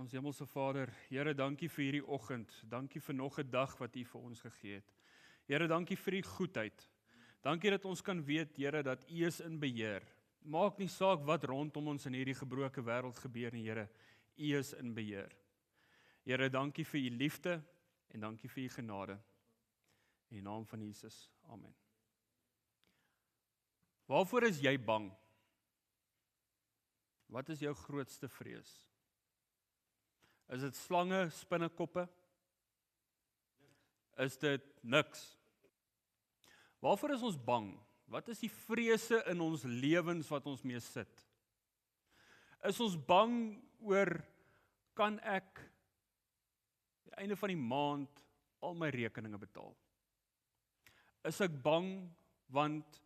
Ons Hemelse Vader, Here, dankie vir hierdie oggend. Dankie vir nog 'n dag wat U vir ons gegee het. Here, dankie vir U goedheid. Dankie dat ons kan weet, Here, dat U is in beheer. Maak nie saak wat rondom ons in hierdie gebroke wêreld gebeur nie, Here. U is in beheer. Here, dankie vir U liefde en dankie vir U genade. In die naam van Jesus. Amen. Waarvoor is jy bang? Wat is jou grootste vrees? Is dit slange, spinnekoppe? Is dit niks? Waarvoor is ons bang? Wat is die vrese in ons lewens wat ons mee sit? Is ons bang oor, kan ek die einde van die maand al my rekeninge betaal? Is ek bang want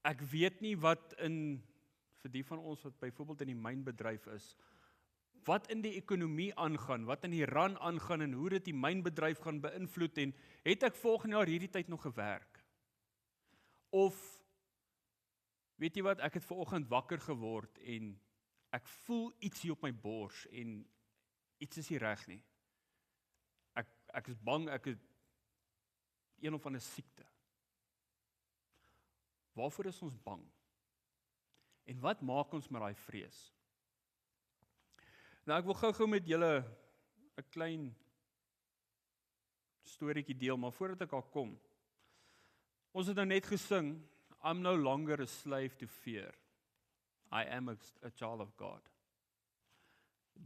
ek weet nie wat vir die van ons wat byvoorbeeld in die mynbedryf is, wat in die ekonomie aangaan, wat in die rand aangaan en hoe dit die mynbedryf gaan beïnvloed en het ek volgende jaar hierdie tyd nog gewerk? Of, weet jy wat, ek het vanoggend wakker geword en ek voel ietsie op my bors en iets is nie reg nie. Ek is bang, ek het een of ander siekte. Waarvoor is ons bang? En wat maak ons met daai vrees? Nou ek wil gou met julle 'n klein storieetjie deel, maar voordat ek daar kom, ons het nou net gesing, I'm no longer a slave to fear. I am a child of God.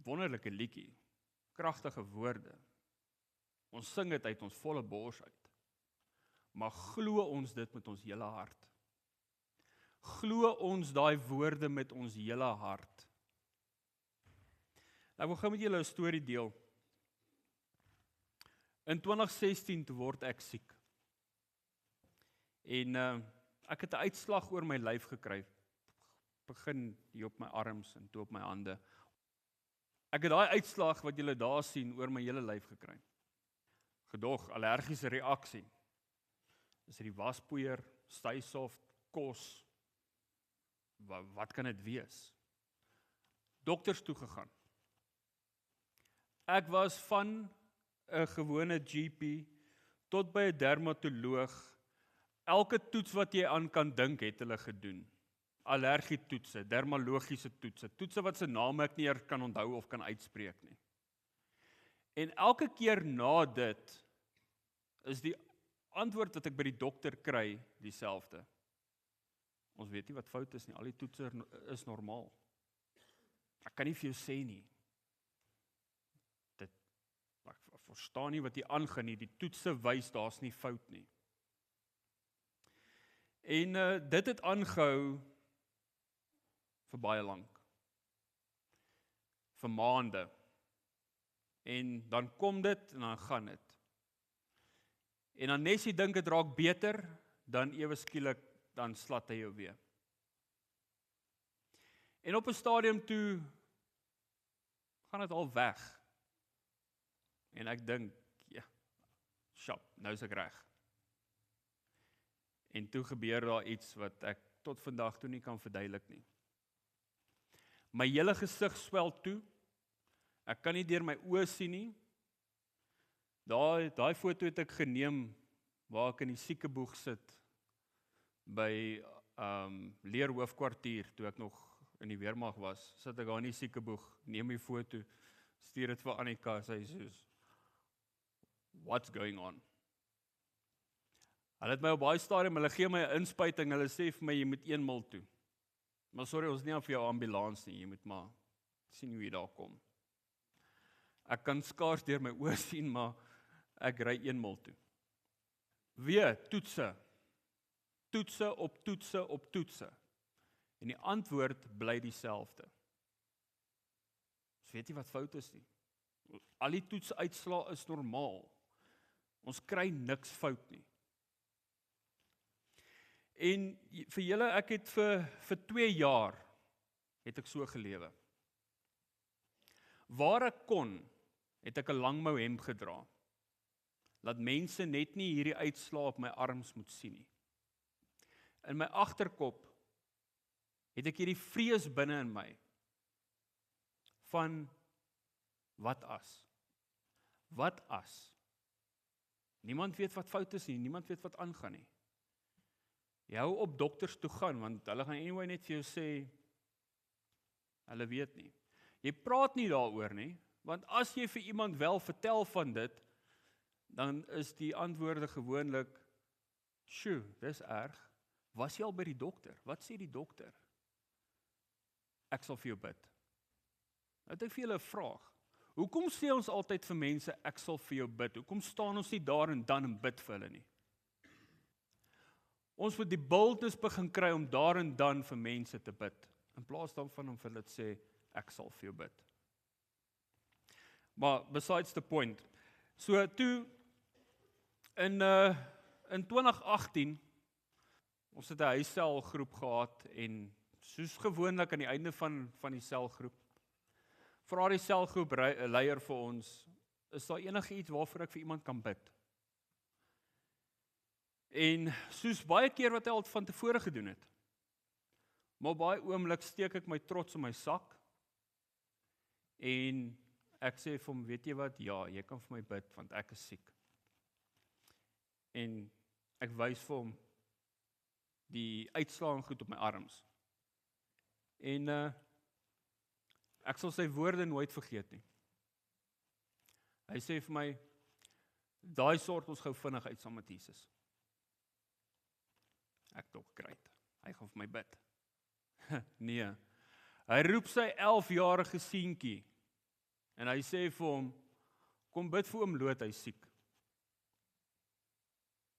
Wonderlike liedjie, kragtige woorde. Ons sing dit uit ons volle bors uit. Maar glo ons dit met ons hele hart? Glo ons daai woorde met ons hele hart? Ek wil gou met julle 'n storie deel. In 2016 toe word ek siek. En ek het 'n uitslag oor my lyf gekry. Begin hier op my arms en toe op my hande. Ek het daai uitslag wat julle daar sien oor my hele lyf gekry. Gedog, allergiese reaksie. Is dit die waspoeier, Stysoft, kos? Wat kan dit wees? Dokters toe gegaan. Ek was van 'n gewone GP tot by 'n dermatoloog. Elke toets wat jy aan kan dink, het hulle gedoen. Allergietoetse, dermatologiese toetse wat se name ek nie eers kan onthou of kan uitspreek nie. En elke keer na dit is die antwoord wat ek by die dokter kry dieselfde. Ons weet nie wat fout is nie, al die toetse is normaal. Ek kan nie vir jou sê nie. Ek verstaan nie wat hier aangaan nie, die toetse wys daar's nie fout nie. En dit het aangehou vir baie lank. Vir maande. En dan kom dit en dan gaan dit. En dan net as jy dink dit raak beter, dan ewe skielik dan slat hy jou weer. En op 'n stadium toe gaan dit al weg. En ek dink, ja, nou is ek reg. En toe gebeur daar iets wat ek tot vandag toe nie kan verduidelik nie. My hele gesig swel toe. Ek kan nie deur my oë sien nie. Daai foto het ek geneem waar ek in die siekeboeg sit by leerhoofkwartier toe ek nog in die weermag was. Sit ek daar in die siekeboeg, neem die foto, stuur dit vir Annika, sy soos, what's going on? Hulle het my op baie stadium, hulle gee my 'n inspuiting, hulle sê vir my, jy moet 1 mil toe. Maar sorry, ons nie aan vir jou ambulans nie, jy moet maar sien hoe jy daar kom. Ek kan skaars deur my oë sien, maar ek ry 1 mil toe. Weer, toetse. Toetse op toetse op toetse. En die antwoord bly dieselfde. Ons weet nie wat fout is nie. Al die toetsuitslae is normaal. Ons kry niks fout nie. En vir julle, ek het vir 2 jaar het ek so gelewe. Waar ek kon, het ek 'n langmou hemp gedra. Laat mense net nie hierdie uitslae op my arms moet sien nie. In my agterkop het ek hierdie vrees binne in my van Wat as? Wat as? Niemand weet wat fout is nie, niemand weet wat aangaan nie. Jy hou op dokters toe gaan, want hulle gaan anyway net vir jou sê, hulle weet nie. Jy praat nie daaroor nie, want as jy vir iemand wel vertel van dit, dan is die antwoorde gewoonlik, "Sjoe, dis erg. Was jy al by die dokter? Wat sê die dokter?" Ek sal vir jou bid. Nou het ek vir julle 'n vraag. Hoekom sê ons altyd vir mense, ek sal vir jou bid? Hoekom staan ons nie daar en dan bid vir hulle nie? Ons moet die boldness begin kry om daar en dan vir mense te bid, in plaas daarvan om vir hulle te sê, ek sal vir jou bid. Maar besides the point, so toe in 2018, ons het 'n huisselgroep gehad en soos gewoonlik aan die einde van die selgroep, vra die selgroep leier vir ons, is daar enigiets waarvoor ek vir iemand kan bid? En soos baie keer wat hy al van tevore gedoen het, maar baie oomblik steek ek my trots in my sak, en ek sê vir hom, weet jy wat, ja, jy kan vir my bid, want ek is siek. En ek wys vir hom die uitslae goed op my arms. En ek sal sy woorde nooit vergeet nie. Hy sê vir my, daai sort ons gou vinnig uit saam met Jesus. Ek dog great. Hy gaan vir my bid. Nee. Hy roep sy 11-jarige seentjie en hy sê vir hom, kom bid vir oom Loot, hy is siek.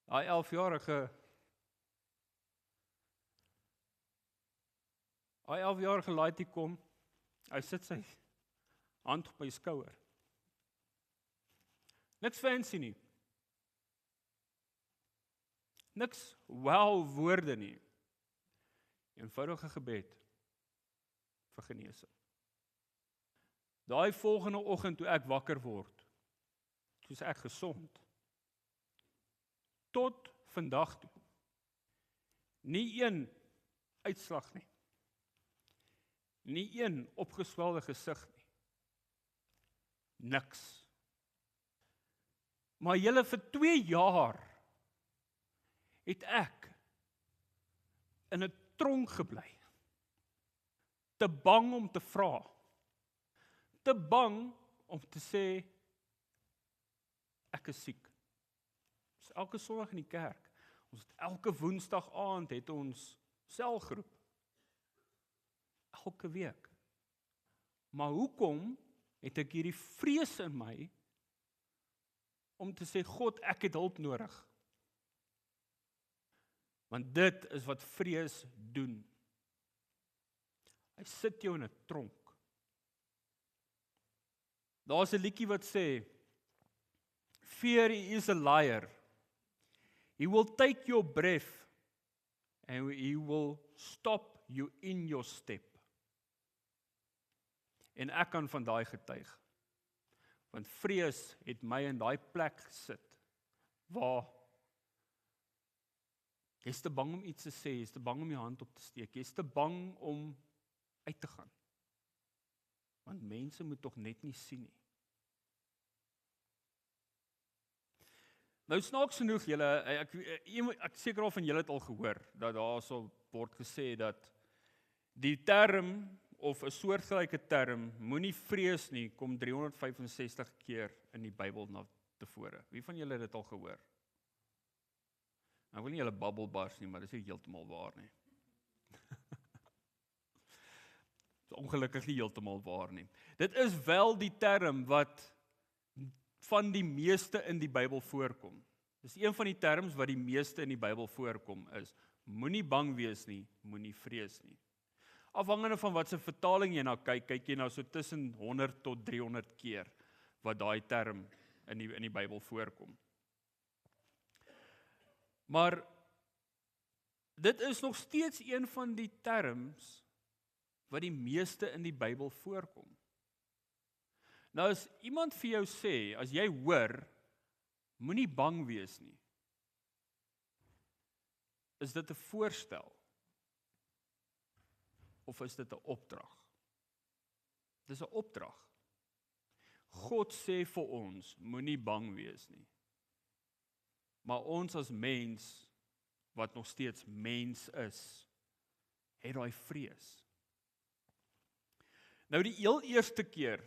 Daai 11-jarige laaitjie kom, hy sit sy hand op my skouer. Niks fancy nie. Niks wow woorde nie. Eenvoudige gebed vir genesing. Daai volgende oggend toe ek wakker word, toe is ek gesond. Tot vandag toe. Nie een uitslag nie. Nie een opgeswelde gesig nie. Niks. Maar julle vir 2 jaar het ek in 'n tronk gebly. Te bang om te vra. Te bang om te sê, ek is siek. Ons elke Sondag in die kerk. Ons het elke Woensdag aand het ons selgroep. Elke week. Maar hoekom het ek hierdie vrees in my om te sê, God, ek het hulp nodig? Want dit is wat vrees doen. Hy sit jou in 'n tronk. Daar's 'n liedjie wat sê, Fear is a liar. He will take your breath and he will stop you in your step. En ek kan van daai getuig. Want vrees het my in daai plek gesit waar jy's te bang om iets te sê, jy's te bang om jou hand op te steek, jy's te bang om uit te gaan. Want mense moet tog net nie sien nie. Nou snaaks genoeg, julle, ek seker al van julle het al gehoor, dat daar so word gesê dat die term, of 'n soortgelyke term, moenie vrees nie, kom 365 keer in die Bybel na tevore. Wie van julle het dit al gehoor? Ek wil nie julle babbel bars nie, maar dit is nie heeltemal waar nie. Dit is ongelukkig nie heeltemal waar nie. Dit is wel die term wat van die meeste in die Bybel voorkom. Dis een van die terms wat die meeste in die Bybel voorkom is, moenie bang wees nie, moenie vrees nie. Afhangende van wat se vertaling jy na kyk, kyk jy nou so tussen 100 tot 300 keer wat daai term in die Bybel voorkom. Maar dit is nog steeds een van die terms wat die meeste in die Bybel voorkom. Nou as iemand vir jou sê, as jy hoor, moenie bang wees nie, is dit 'n voorstel? Of is dit 'n opdrag? Dis 'n opdrag. God sê vir ons, moenie bang wees nie. Maar ons as mens, wat nog steeds mens is, het daai vrees. Nou die heel eerste keer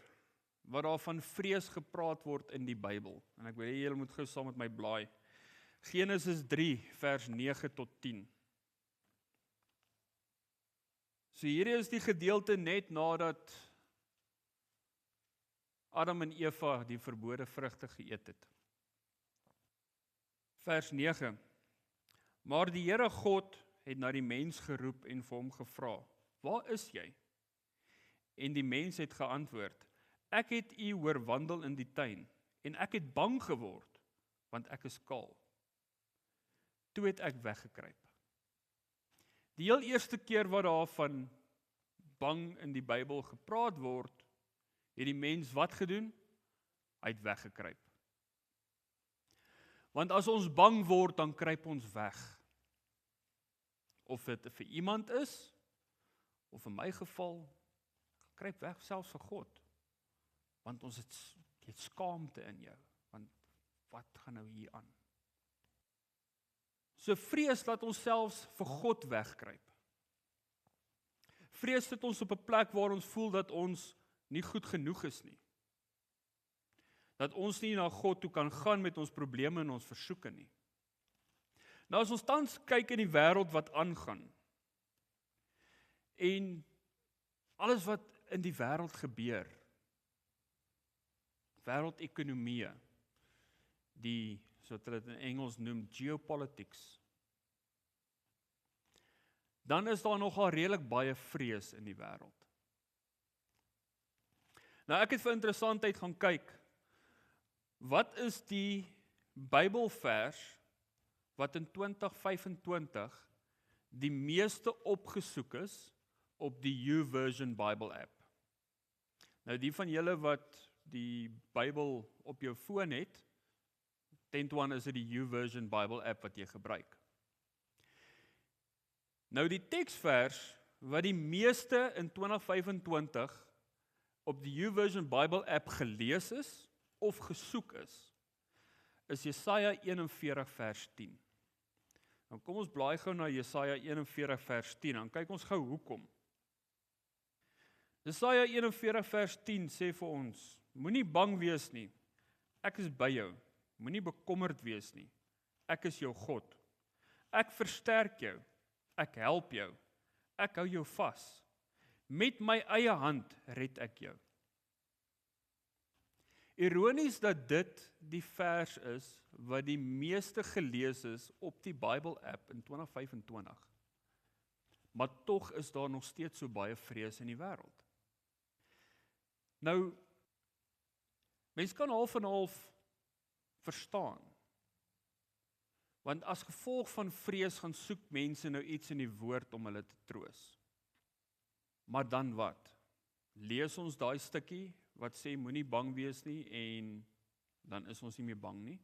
wat daar van vrees gepraat word in die Bybel, en ek wil hê julle moet gou saam met my blaai, Genesis 3 vers 9 tot 10. So hierdie is die gedeelte net nadat Adam en Eva die verbode vrugte geëet het. Vers 9. Maar die Here God het na die mens geroep en vir hom gevra, waar is jy? En die mens het geantwoord, ek het u hoor wandel in die tuin, en ek het bang geword, want ek is kaal. Toe het ek weggekruip. Die heel eerste keer wat daar van bang in die Bybel gepraat word, het die mens wat gedoen? Hy het weggekruip. Want as ons bang word, dan kruip ons weg. Of dit vir iemand is, of in my geval, kruip weg selfs vir God. Want ons het skaamte in jou. Want wat gaan nou hier aan? So vrees dat ons selfs vir God wegkruip. Vrees sit ons op 'n plek waar ons voel dat ons nie goed genoeg is nie. Dat ons nie na God toe kan gaan met ons probleme en ons versoeke nie. Nou as ons tans kyk in die wêreld wat aangaan, en alles wat in die wêreld gebeur, wêreldekonomie, die, soos hulle dit in Engels noem, geopolitics, dan is daar nogal redelik baie vrees in die wêreld. Nou ek het vir interessantheid gaan kyk, wat is die Bybelvers wat in 2025 die meeste opgesoek is op die YouVersion Bible app? Nou die van julle wat die Bybel op jou foon het, 10-1 is dit die YouVersion Bible app wat jy gebruik. Nou die teksvers wat die meeste in 2025 op die YouVersion Bible app gelees is of gesoek is Jesaja 41 vers 10. Nou kom ons blaai gou na Jesaja 41 vers 10, dan kyk ons gou hoekom. Jesaja 41 vers 10 sê vir ons, moenie bang wees nie, ek is by jou, moenie bekommerd wees nie, ek is jou God, ek versterk jou, ek help jou, ek hou jou vas, met my eie hand red ek jou. Ironies dat dit die vers is wat die meeste gelees is op die Bible app in 2025. Maar tog is daar nog steeds so baie vrees in die wêreld. Nou, mens kan half en half verstaan. Want as gevolg van vrees gaan soek mense nou iets in die woord om hulle te troos. Maar dan wat? Lees ons daai stukkie wat sê moenie bang wees nie en dan is ons nie meer bang nie?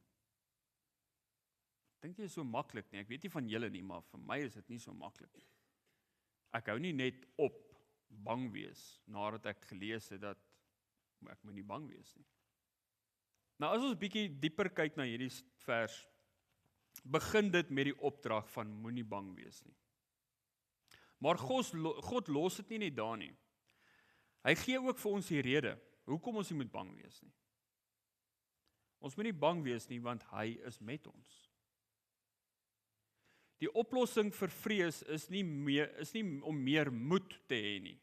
Ek dink dit is so maklik nie. Ek weet nie van julle nie, maar vir my is dit nie so maklik nie. Ek hou nie net op bang wees nadat ek gelees het dat ek moenie bang wees nie. Nou as ons bietjie dieper kyk na hierdie vers, begin dit met die opdrag van moenie bang wees nie. Maar God los dit nie net daar nie. Hy gee ook vir ons die rede hoekom ons nie moet bang wees nie. Ons moet nie bang wees nie, want hy is met ons. Die oplossing vir vrees is nie om meer moed te hê nie.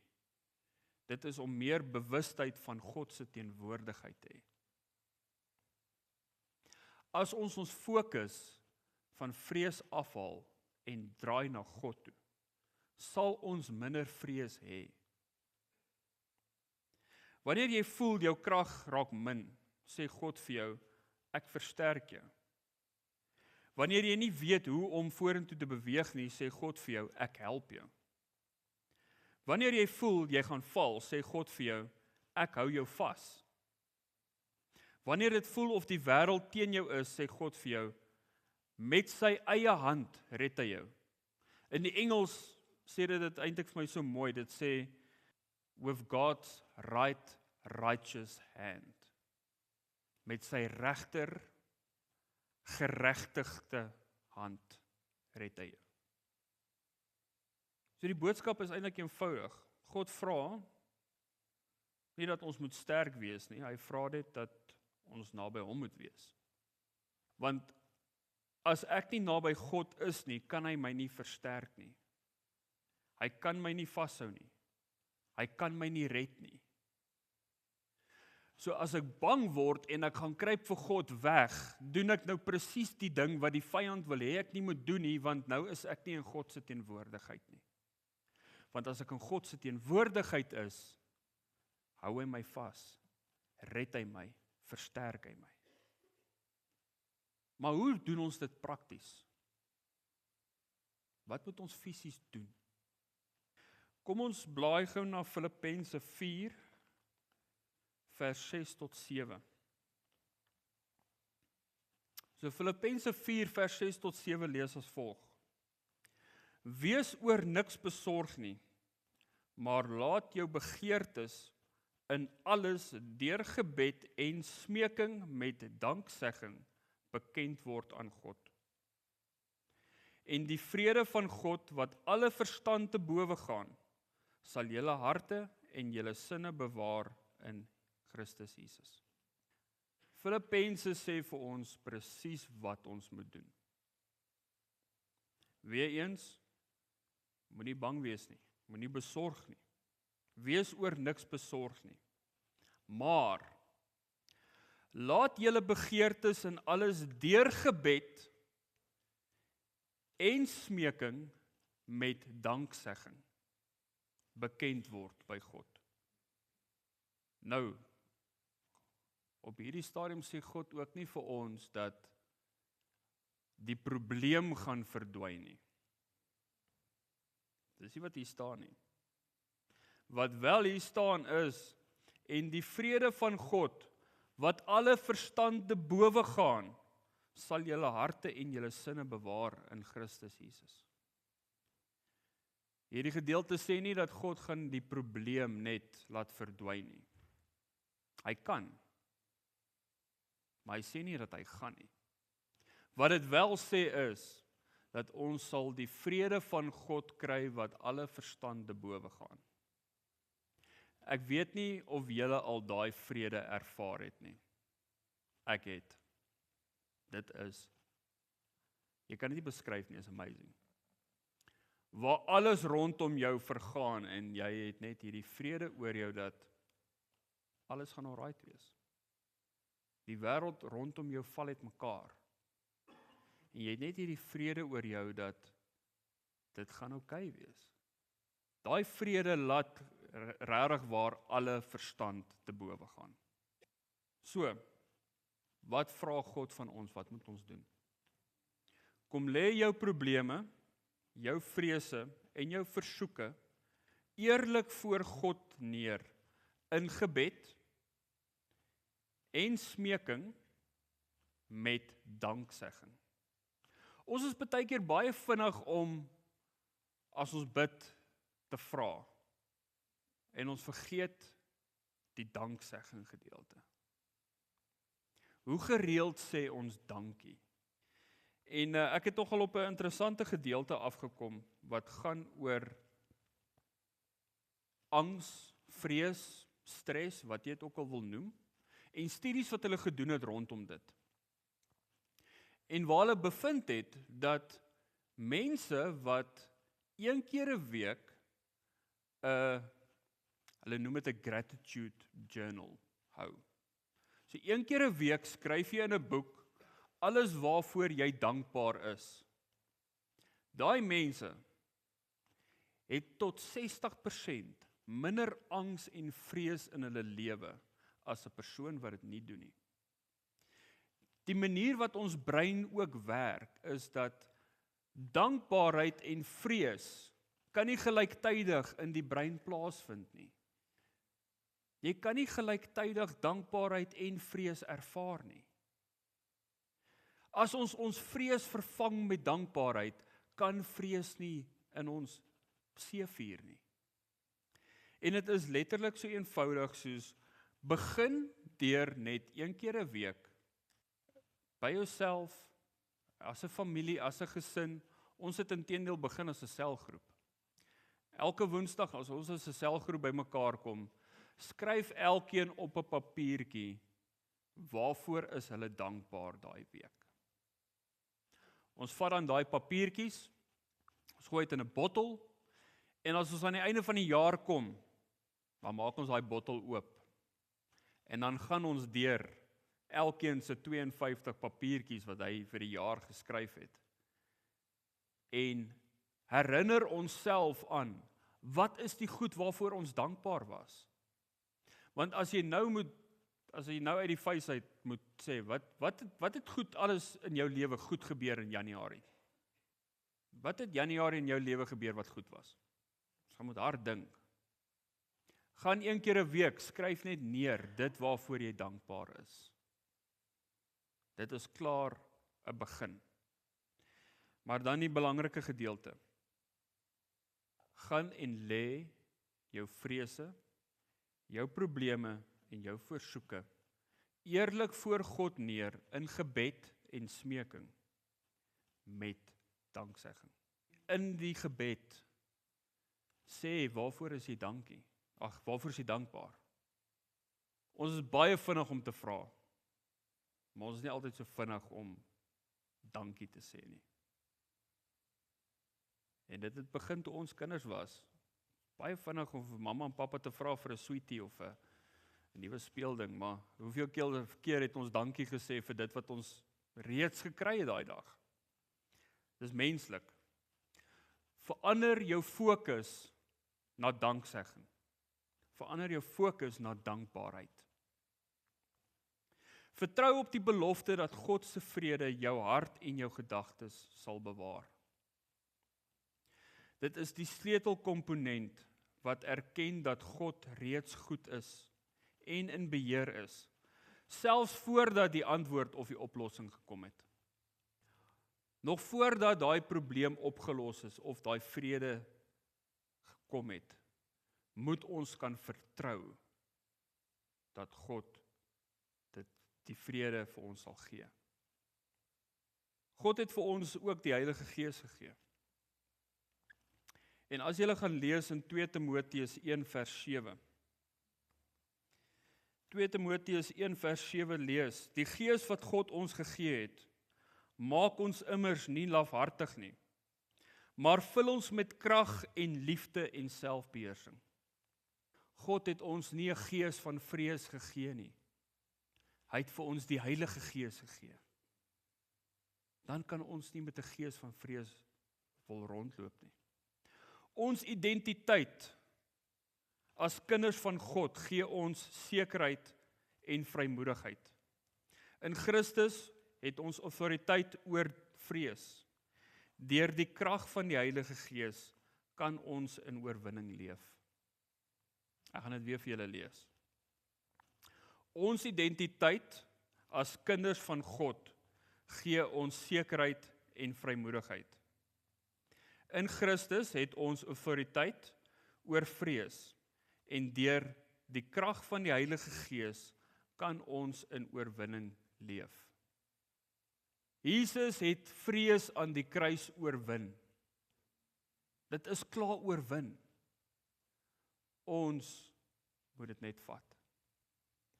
Dit is om meer bewustheid van God se teenwoordigheid te hê. As ons fokus van vrees afhaal en draai na God toe, sal ons minder vrees hê. Wanneer jy voel jou krag raak min, sê God vir jou, ek versterk jou. Wanneer jy nie weet hoe om vorentoe te beweeg nie, sê God vir jou, ek help jou. Wanneer jy voel jy gaan val, sê God vir jou, ek hou jou vas. Wanneer dit voel of die wêreld teen jou is, sê God vir jou, met sy eie hand red hy jou. In die Engels sê dit eintlik vir my so mooi, dit sê, with God's right righteous hand. met sy regter geregtigde hand red hy jou. So die boodskap is eintlik eenvoudig. God vra nie dat ons moet sterk wees nie, hy vra net dat ons naby hom moet wees. Want as ek nie naby God is nie, kan hy my nie versterk nie. Hy kan my nie vashou nie. Hy kan my nie red nie. So as ek bang word en ek gaan kruip vir God weg, doen ek nou presies die ding wat die vyand wil hê ek nie moet doen nie, want nou is ek nie in God se teenwoordigheid nie. Want as ek in God se teenwoordigheid is, hou hy my vas, red hy my, versterk hy my. Maar hoe doen ons dit prakties? Wat moet ons fisies doen? Kom ons blaai gou na Filippense 4, vers 6 tot 7. So Filippense 4, vers 6 tot 7 lees as volg. Wees oor niks besorg nie, maar laat jou begeertes in alles deur gebed en smeking met danksegging bekend word aan God. En die vrede van God, wat alle verstand te bowe gaan, sal julle harte en julle sinne bewaar in Christus Jesus. Filippense sê vir ons presies wat ons moet doen. Weereens, moenie bang wees nie, moenie besorg nie. Wees oor niks besorg nie. Maar laat julle begeertes in alles deur gebed en smeking met danksegging bekend word by God. Nou, op hierdie stadium sê God ook nie vir ons dat die probleem gaan verdwyn nie. Dis nie wat hier staan nie. Wat wel hier staan is, en die vrede van God, wat alle verstand te bowe gaan, sal julle harte en julle sinne bewaar in Christus Jesus. Hierdie gedeelte sê nie dat God gaan die probleem net laat verdwyn nie. Hy kan, maar hy sê nie dat hy gaan nie. Wat dit wel sê is, dat ons sal die vrede van God kry wat alle verstand te bowe gaan. Ek weet nie of julle al daai vrede ervaar het nie. Ek het. Dit is, jy kan dit nie beskryf nie, is amazing. Waar alles rondom jou vergaan en jy het net hierdie vrede oor jou dat alles gaan alright wees. Die wêreld rondom jou val uitmekaar. En jy het net hierdie vrede oor jou dat dit gaan okay wees. Daai vrede laat regtig waar alle verstand te bowe gaan. So, wat vra God van ons? Wat moet ons doen? Kom lê jou probleme, jou vrese en jou versoeke eerlik voor God neer in gebed en smeking met danksegging. Ons is baie keer baie vinnig om as ons bid te vra en ons vergeet die danksegging gedeelte. Hoe gereeld sê ons dankie? En ek het tog al op 'n interessante gedeelte afgekom wat gaan oor angs, vrees, stres, wat jy dit ook al wil noem, en studies wat hulle gedoen het rondom dit. En waar hulle bevind het dat mense wat een keer 'n week hulle noem dit 'n gratitude journal hou. So een keer 'n week skryf jy in 'n boek alles waarvoor jy dankbaar is. Daai mense het tot 60% minder angs en vrees in hulle lewe as 'n persoon wat dit nie doen nie. Die manier wat ons brein ook werk is dat dankbaarheid en vrees kan nie gelyktydig in die brein plaasvind nie. Jy kan nie gelyktydig dankbaarheid en vrees ervaar nie. As ons vrees vervang met dankbaarheid, kan vrees nie in ons seevier nie. En dit is letterlik so eenvoudig soos begin deur net een keer 'n week by jouself, as 'n familie, as 'n gesin. Ons het inteendeel begin as 'n selgroep. Elke Woensdag as ons as 'n selgroep bymekaar kom, skryf elkeen op 'n papiertjie waarvoor is hulle dankbaar daai week. Ons vat dan daai papiertjies, ons gooi dit in 'n bottel, en as ons aan die einde van die jaar kom, dan maak ons daai bottel oop. En dan gaan ons deur elkeen se 52 papiertjies wat hy vir die jaar geskryf het. En herinner onsself aan, wat is die goed waarvoor ons dankbaar was? Want as jy nou uit die vuis uit moet sê, wat het goed alles in jou lewe goed gebeur in Januarie? Wat het Januarie in jou lewe gebeur wat goed was? Jy moet hard dink. Gaan een keer 'n week, skryf net neer dit waarvoor jy dankbaar is. Dit is klaar 'n begin. Maar dan die belangrike gedeelte. Gaan en lê jou vrese, jou probleme en jou versoeke eerlik voor God neer in gebed en smeking met danksegging. In die gebed sê waarvoor is jy dankie? Waarvoor is jy dankbaar? Ons is baie vinnig om te vra, maar ons is nie altyd so vinnig om dankie te sê nie. En dit het begin toe ons kinders was. Baie vinnig om vir mamma en pappa te vra vir 'n sweetie of 'n nuwe speelding, maar hoeveel keer het ons dankie gesê vir dit wat ons reeds gekry het daai dag? Dis menslik. Verander jou fokus na danksegging. Verander jou fokus na dankbaarheid. Vertrou op die belofte dat God se vrede jou hart en jou gedagtes sal bewaar. Dit is die sleutelkomponent wat erken dat God reeds goed is en in beheer is, selfs voordat die antwoord of die oplossing gekom het. Nog voordat daai probleem opgelos is of daai vrede gekom het, moet ons kan vertrou dat God die vrede vir ons sal gee. God het vir ons ook die Heilige Gees gegee. En as jy gaan lees in 2 Timoteus 1 vers 7. 2 Timoteus 1 vers 7 lees, die Gees wat God ons gegee het, maak ons immers nie lafhartig nie, maar vul ons met krag en liefde en selfbeheersing. God het ons nie 'n gees van vrees gegee nie. Hy het vir ons die Heilige Gees gegee. Dan kan ons nie met 'n gees van vrees wil rondloop nie. Ons identiteit as kinders van God gee ons sekerheid en vrymoedigheid. In Christus het ons autoriteit oor vrees. Deur die krag van die Heilige Gees kan ons in oorwinning leef. Ek gaan dit weer vir julle lees. Ons identiteit as kinders van God gee ons sekerheid en vrymoedigheid. In Christus het ons autoriteit oor vrees en deur die krag van die Heilige Gees kan ons in oorwinning leef. Jesus het vrees aan die kruis oorwin. Dit is klaar oorwin. Ons moet dit net vat.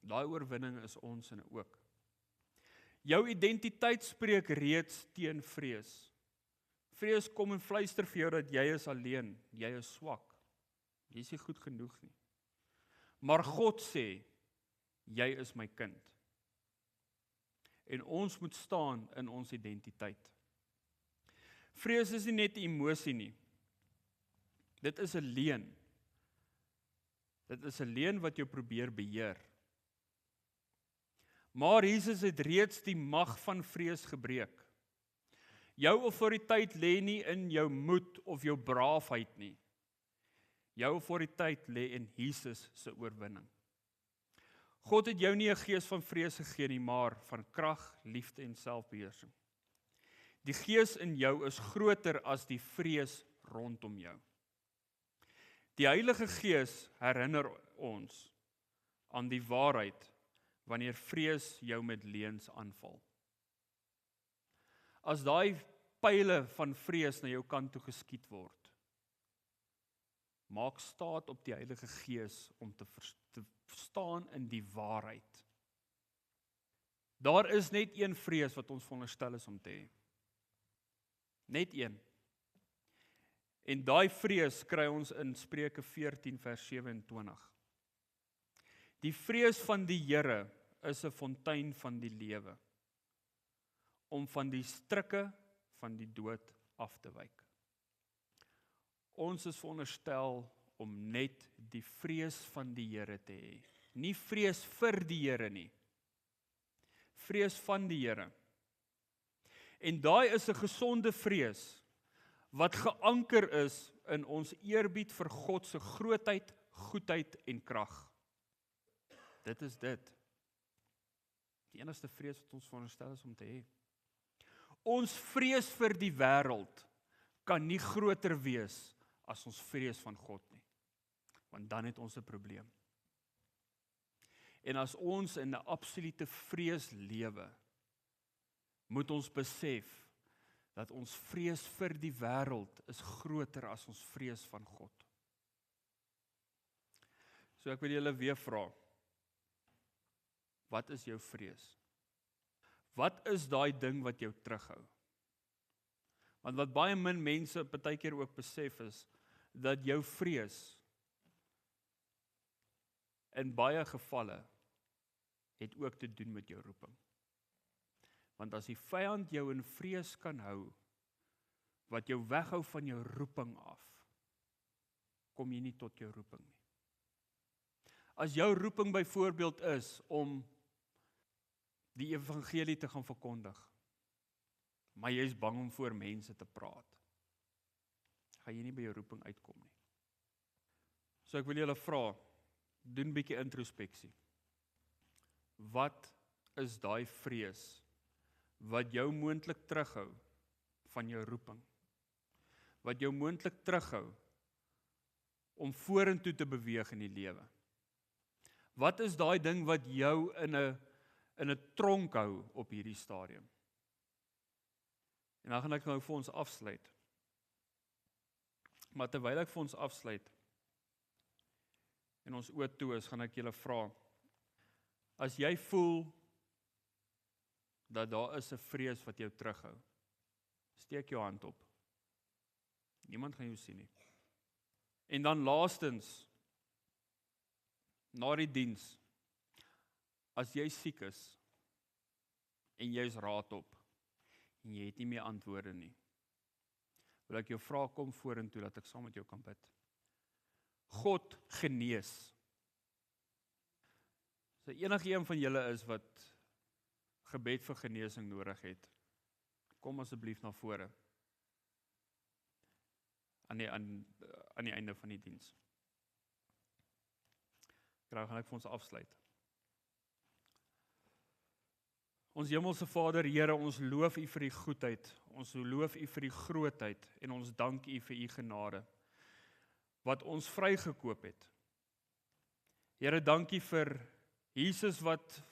Daai oorwinning is ons in ook. Jou identiteit spreek reeds teen vrees. Vrees kom en fluister vir jou dat jy is alleen, jy is swak. Jy is nie goed genoeg nie. Maar God sê, jy is my kind. En ons moet staan in ons identiteit. Vrees is nie net 'n emosie nie. Dit is 'n leuen. Dit is 'n leuen wat jou probeer beheer. Maar Jesus het reeds die mag van vrees gebreek. Jou autoriteit lê nie in jou moed of jou braafheid nie. Jou autoriteit lê in Jesus se oorwinning. God het jou nie 'n gees van vrees gegee nie, maar van krag, liefde en selfbeheersing. Die gees in jou is groter as die vrees rondom jou. Die Heilige Gees herinner ons aan die waarheid wanneer vrees jou met leuns aanval. as daai pile van vrees na jou kant toe geskiet word, maak staat op die Heilige Gees om te verstaan in die waarheid. Daar is net een vrees wat ons veronderstel is om te hê. Net een. En daai vrees kry ons in Spreuke 14 vers 27. Die vrees van die Here is 'n fontein van die lewe, om van die strikke van die dood af te wyk. Ons is veronderstel om net die vrees van die Here te hê. Nie vrees vir die Here nie. Vrees van die Here. En daai is 'n gesonde vrees wat geanker is in ons eerbied vir God se grootheid, goedheid en krag. Dit is dit. Die enigste vrees wat ons veronderstel is om te hê. Ons vrees vir die wêreld kan nie groter wees as ons vrees van God nie. Want dan het ons 'n probleem. En as ons in 'n absolute vrees lewe, moet ons besef dat ons vrees vir die wêreld is groter as ons vrees van God. So ek wil julle weer vra, wat is jou vrees? Wat is daai ding wat jou terughou? Want wat baie min mense partykeer ook besef is, dat jou vrees in baie gevalle het ook te doen met jou roeping. Want as die vyand jou in vrees kan hou, wat jou weghou van jou roeping af, kom jy nie tot jou roeping nie. As jou roeping byvoorbeeld is om die evangelie te gaan verkondig, maar jy is bang om voor mense te praat, gaan jy nie by jou roeping uitkom nie. So ek wil julle vra, doen 'n bietjie introspeksie. Wat is daai vrees wat jou moontlik terughou van jou roeping? Wat jou moontlik terughou om vorentoe te beweeg in die lewe? Wat is daai ding wat jou in 'n tronk hou op hierdie stadium? En dan gaan ek nou vir ons afsluit. Maar terwyl ek vir ons afsluit en ons oë toe is, gaan ek julle vra, as jy voel dat daar is 'n vrees wat jou terughou, steek jou hand op. Niemand gaan jou sien nie. En dan laastens, na die diens, as jy siek is en jy is raadop en jy het nie meer antwoorde nie, wil ek jou vra, kom vorentoe dat ek saam met jou kan bid. God genees. So enige een van julle is wat gebed vir genesing nodig het, kom asseblief na vore aan die einde van die diens. Dan gaan ek vir ons afsluit. Ons hemelse Vader, Here, ons loof U vir U goedheid, ons loof U vir U grootheid en ons dank U vir U genade wat ons vrygekoop het. Here, dankie vir Jesus wat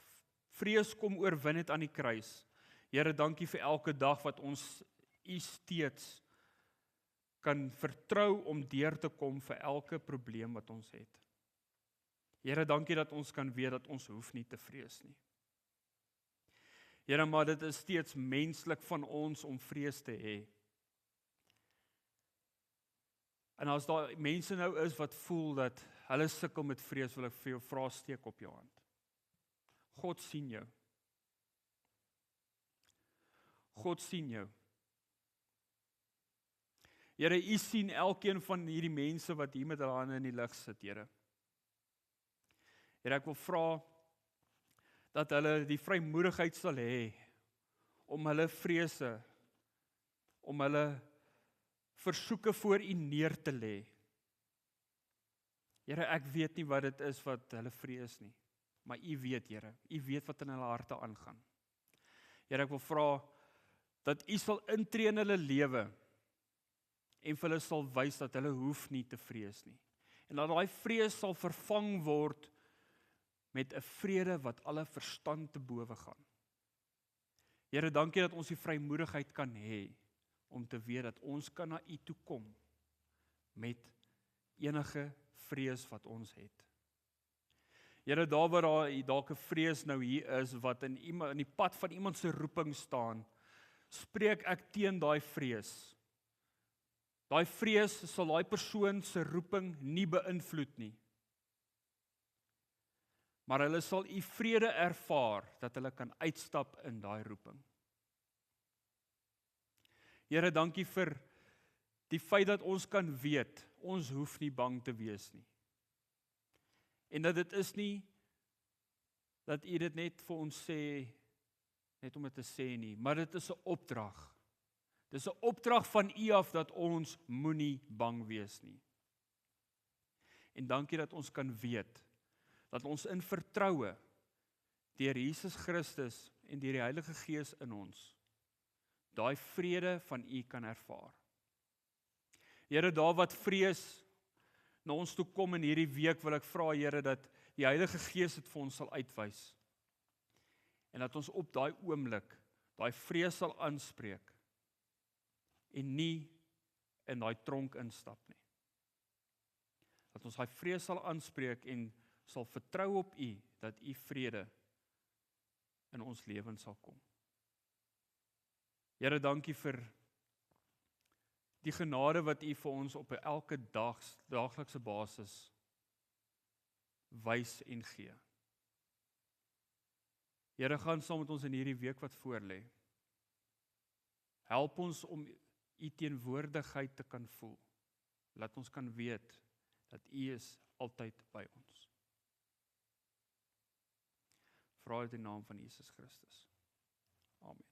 vrees kom oorwin het aan die kruis. Here, dankie vir elke dag wat ons U steeds kan vertrou om deur te kom vir elke probleem wat ons het. Here, dankie dat ons kan weet dat ons hoef nie te vrees nie. Here, maar dit is steeds menslik van ons om vrees te hê. En as daar mense nou is wat voel dat hulle sukkel met vrees, wil ek vir jou vra, steek op jou hand. God sien jou. God sien jou. Here, U sien elkeen van hierdie mense wat hier met hulle hande in die lug sit, Here. Here, ek wil vra dat hulle die vrymoedigheid sal hê om hulle vrese, om hulle versoeke voor U neer te lê. Here, ek weet nie wat dit is wat hulle vrees nie, maar U weet, Here. U weet wat in hulle harte aangaan. Here, ek wil vra dat U sal intree in hulle lewe en vir hulle sal wys dat hulle hoef nie te vrees nie. En dat daai vrees sal vervang word met 'n vrede wat alle verstand te bowe gaan. Here, dankie dat ons die vrymoedigheid kan hê om te weet dat ons kan na U toe kom met enige vrees wat ons het. Here, daar waar daar dalk 'n vrees nou hier is wat in die pad van iemand se roeping staan, spreek ek teen daai vrees. Daai vrees sal daai persoon se roeping nie beïnvloed nie. Maar hulle sal U vrede ervaar dat hulle kan uitstap in daai roeping. Here, dankie vir die feit dat ons kan weet, ons hoef nie bang te wees nie. En dat dit is nie dat U dit net vir ons sê, net om dit te sê nie, maar dit is 'n opdrag. Dit is 'n opdrag van U af dat ons moenie bang wees nie. En dankie dat ons kan weet, dat ons in vertroue deur Jesus Christus en deur die Heilige Gees in ons, daai vrede van U kan ervaar. Here, daar wat vrees na ons toe kom in hierdie week, wil ek vra, Here, dat die Heilige Gees dit vir ons sal uitwys. En dat ons op daai oomblik, daai vrees sal aanspreek, en nie in daai tronk instap nie. Dat ons daai vrees sal aanspreek en sal vertrou op U, dat U vrede in ons lewens sal kom. Here, dankie vir die genade wat U vir ons op 'n elke daaglikse basis wys en gee. Here, gaan saam met ons in hierdie week wat voorlê. Help ons om U teenwoordigheid te kan voel. Laat ons kan weet dat U is altyd by ons. Vra dit in die naam van Jesus Christus. Amen.